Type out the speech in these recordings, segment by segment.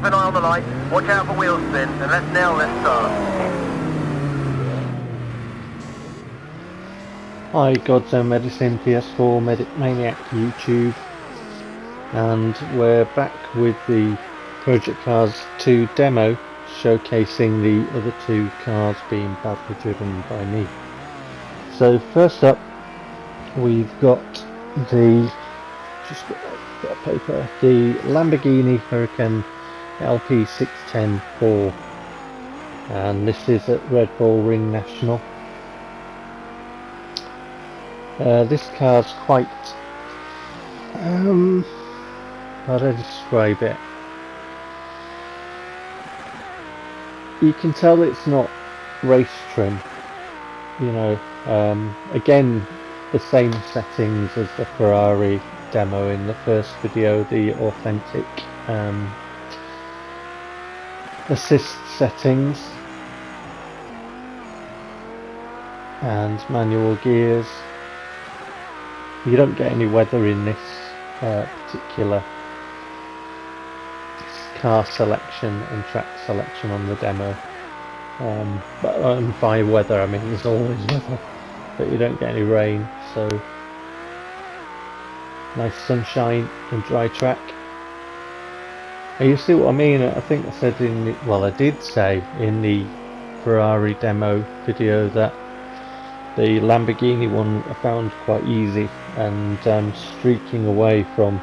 keep an eye on the light, watch out for wheel spin, and let's nail this start. Hi Gods and Medicine, PS4 Maniac YouTube, and we're back with the Project Cars 2 demo showcasing the other two cars being badly driven by me. So first up we've got the the Lamborghini Huracan LP610-4, and this is at Red Bull Ring National. This car's quite, how do I describe it? You can tell it's not race trim, you know. Again, the same settings as the Ferrari demo in the first video, the Authentic assist settings and manual gears. You don't get any weather in this particular car selection and track selection on the demo. But by weather I mean there's always weather, but you don't get any rain, so nice sunshine and dry track. And you see what I mean? I think I said in the, well, I did say in the Ferrari demo video that the Lamborghini one I found quite easy and streaking away from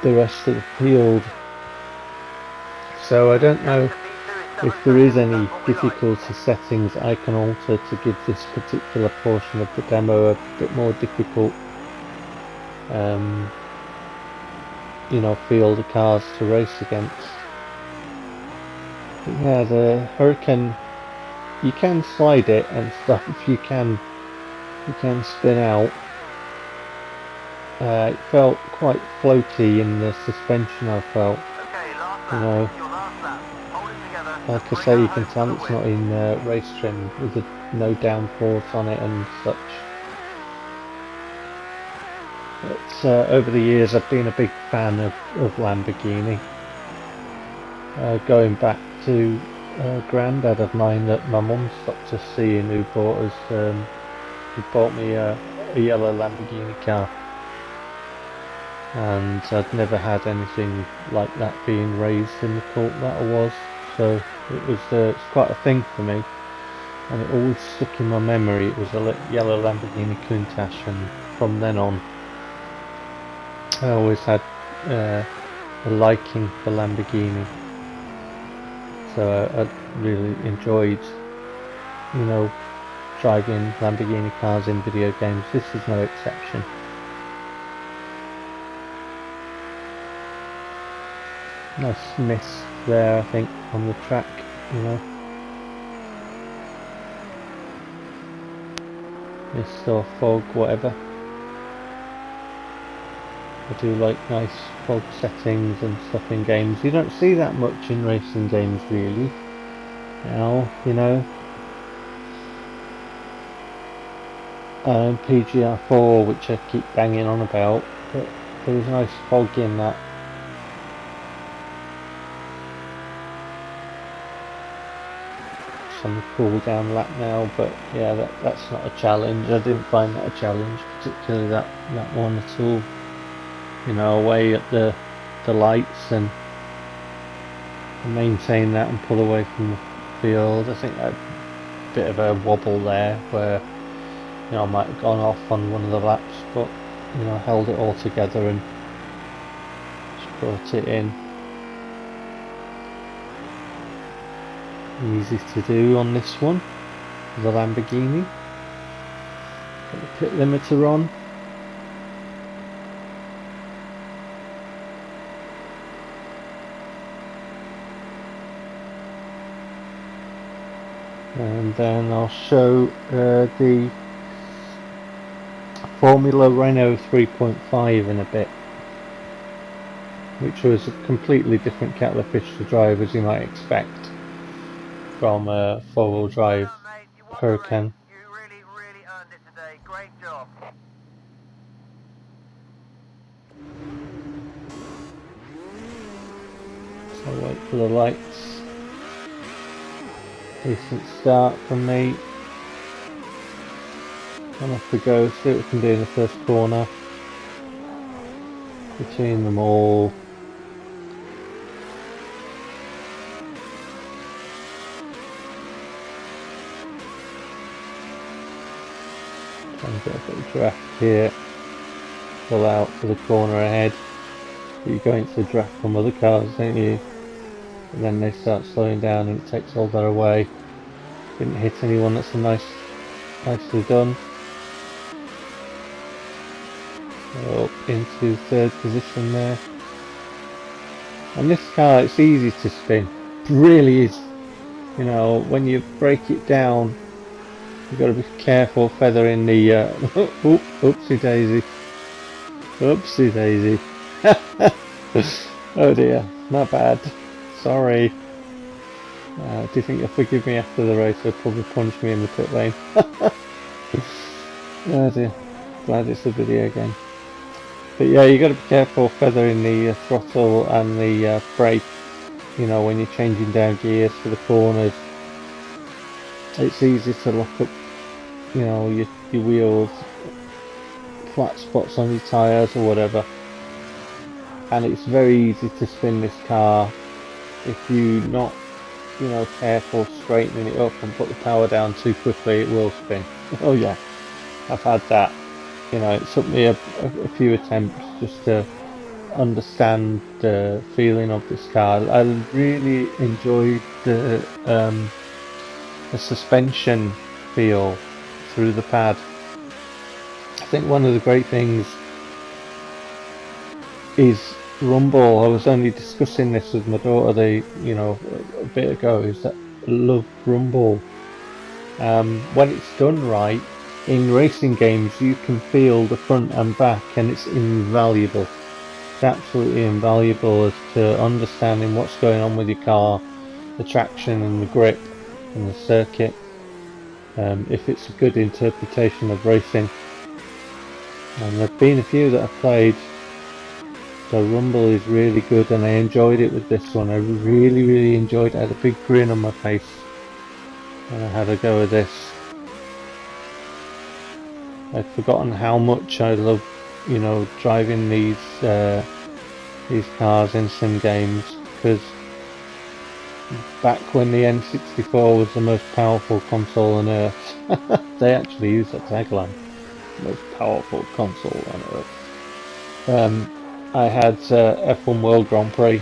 the rest of the field. So I don't know if there is any difficulty settings I can alter to give this particular portion of the demo a bit more difficult, you know, field of cars to race against. But yeah, the Huracan, you can slide it and stuff. You can spin out. It felt quite floaty in the suspension. I felt, you know, like I say, you can tell it's not in race trim with no downforce on it and such. But over the years I've been a big fan of Lamborghini, going back to a granddad of mine that my mum stopped to see, and who bought me a yellow Lamborghini car, and I'd never had anything like that being raised in the cult that I was, so it's quite a thing for me, and it always stuck in my memory. It was a yellow Lamborghini Countach, and from then on I always had a liking for Lamborghini. So I really enjoyed, you know, driving Lamborghini cars in video games. This is no exception. Nice mist there, I think, on the track, you know. Mist or fog, whatever. I do like nice fog settings and stuff in games. You don't see that much in racing games really now, you know. PGR4, which I keep banging on about, but there was nice fog in that. On the cool down lap now, but yeah, that's not a challenge. I didn't find that a challenge, particularly that one at all. You know, away at the lights and maintain that and pull away from the field. I think that bit of a wobble there where, you know, I might have gone off on one of the laps, but you know, held it all together and just brought it in. Easy to do on this one, the Lamborghini. Got the pit limiter on. And then I'll show the Formula Renault 3.5 in a bit, which was a completely different kettle of fish to drive, as you might expect from a four-wheel drive Huracan. You really earned it today. Great job. I'll wait for the lights. Decent start from me. And off we go, see what we can do in the first corner. Between them all. Trying to get a bit of draft here. Pull out for the corner ahead. But you go into the draft from other cars, don't you? And then they start slowing down and it takes all that away. Didn't hit anyone, that's a nicely done. Up into third position there. And this car, it's easy to spin. It really is. You know, when you break it down, you've got to be careful feathering the oopsie daisy. Oopsie daisy. Oh dear, not bad. Sorry. Do you think you'll forgive me after the race? They'll probably punch me in the pit lane. Oh dear. Glad it's a video game. But yeah, you got to be careful feathering the throttle and the brake. You know, when you're changing down gears for the corners, it's easy to lock up, you know, your wheels, flat spots on your tyres or whatever. And it's very easy to spin this car if you're not, you know, careful straightening it up and put the power down too quickly. It will spin. Oh yeah, I've had that. You know, it took me a few attempts just to understand the feeling of this car. I really enjoyed the suspension feel through the pad. I think one of the great things is rumble. I was only discussing this with my daughter a bit ago, is that I love rumble. When it's done right, in racing games you can feel the front and back and it's invaluable. It's absolutely invaluable as to understanding what's going on with your car, the traction and the grip and the circuit, if it's a good interpretation of racing. And there have been a few that I've played, so rumble is really good and I enjoyed it with this one. I really enjoyed it. I had a big grin on my face when I had a go at this. I'd forgotten how much I love, you know, driving these cars in sim games, because back when the N64 was the most powerful console on earth, they actually used that tagline, most powerful console on earth. I had F1 World Grand Prix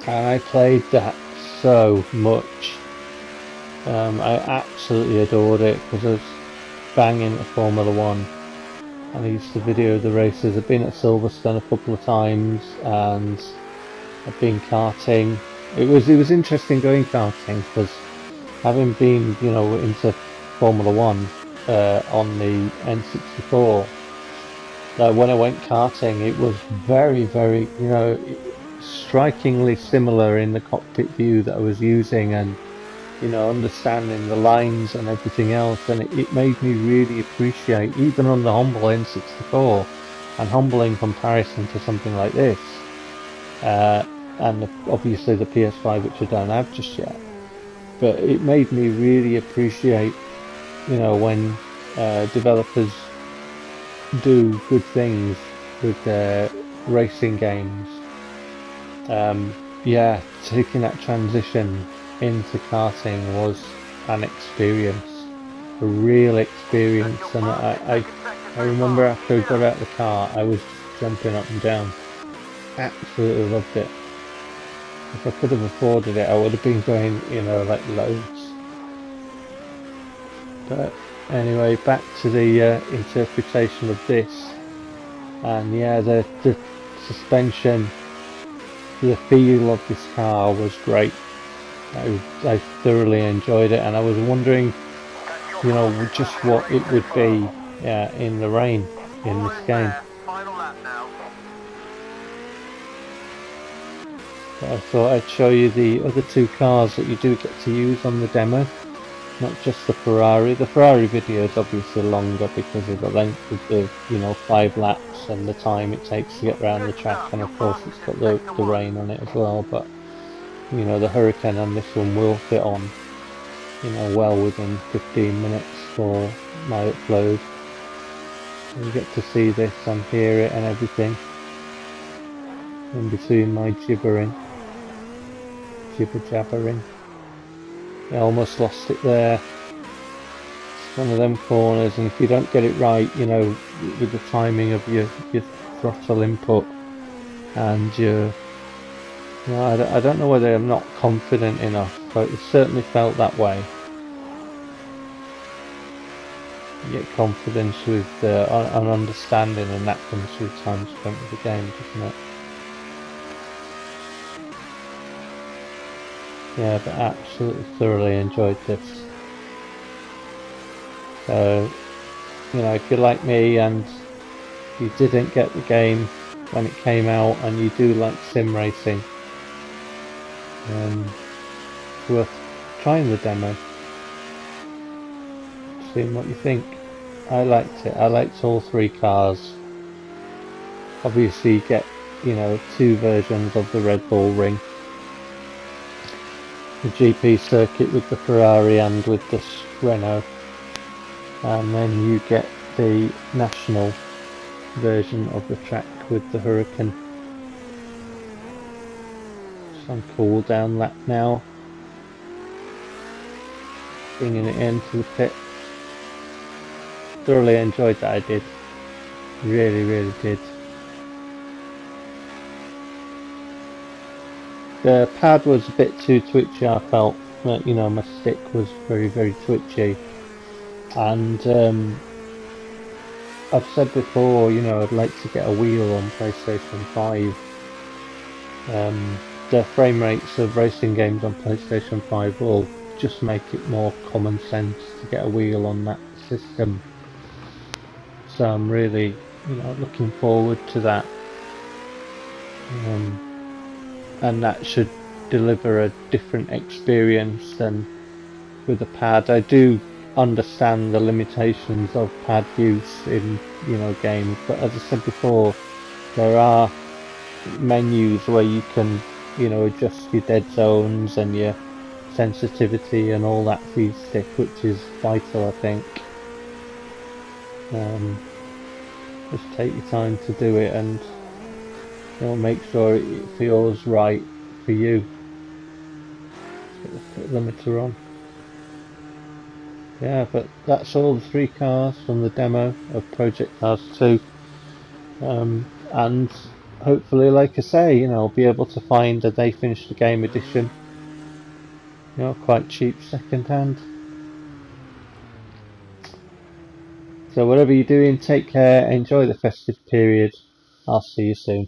and I played that so much. I absolutely adored it because I was banging at Formula 1 and I used to video the races. I've been at Silverstone a couple of times and I've been karting. It was interesting going karting because having been, you know, into Formula 1 on the N64, when I went karting it was very, you know, strikingly similar in the cockpit view that I was using, and you know, understanding the lines and everything else, and it made me really appreciate, even on the humble N64, and humble in comparison to something like this, and obviously the PS5, which I don't have just yet, but it made me really appreciate, you know, when developers do good things with their racing games. Yeah, taking that transition into karting was an experience, a real experience, and I remember after I got out of the car I was jumping up and down. Absolutely loved it. If I could have afforded it I would have been going, you know, like loads. But anyway, back to the interpretation of this, and yeah, the suspension, the feel of this car was great. I thoroughly enjoyed it, and I was wondering, you know, just what it would be in the rain in this game. But I thought I'd show you the other two cars that you do get to use on the demo. not just the Ferrari. The Ferrari video is obviously longer because of the length of the, 5 laps and the time it takes to get around the track, and of course it's got the rain on it as well. But the Hurricane and this one will fit on, well within 15 minutes for my upload. You get to see this and hear it and everything in between my jibber jabbering. I almost lost it there. It's one of them corners, and if you don't get it right, with the timing of your throttle input and your, I don't know whether I'm not confident enough, but it certainly felt that way. You get confidence with an understanding, and that comes through time spent with the game, doesn't it? Yeah, but absolutely thoroughly enjoyed this. So, if you're like me and you didn't get the game when it came out and you do like sim racing, it's worth trying the demo, seeing what you think. I liked it. I liked all 3 cars. Obviously you get, 2 versions of the Red Bull Ring. The GP circuit with the Ferrari and with this Renault. And then you get the national version of the track with the Hurricane. Just on cool down lap now. Bringing it into the pit. Thoroughly enjoyed that, I did. Really, really did. The pad was a bit too twitchy, I felt. But, my stick was very, very twitchy. And I've said before, I'd like to get a wheel on PlayStation 5. The frame rates of racing games on PlayStation 5 will just make it more common sense to get a wheel on that system. So I'm really, looking forward to that. And that should deliver a different experience than with a pad. I do understand the limitations of pad use in, games, but as I said before, there are menus where you can, adjust your dead zones and your sensitivity and all that for your stick, which is vital, I think. Just take your time to do it, and make sure it feels right for you. Let's get the foot limiter on. Yeah, but that's all the 3 cars from the demo of Project Cars 2. And hopefully, like I say, I'll be able to find a They Finished the Game edition, quite cheap second hand. So whatever you're doing, take care, enjoy the festive period. I'll see you soon.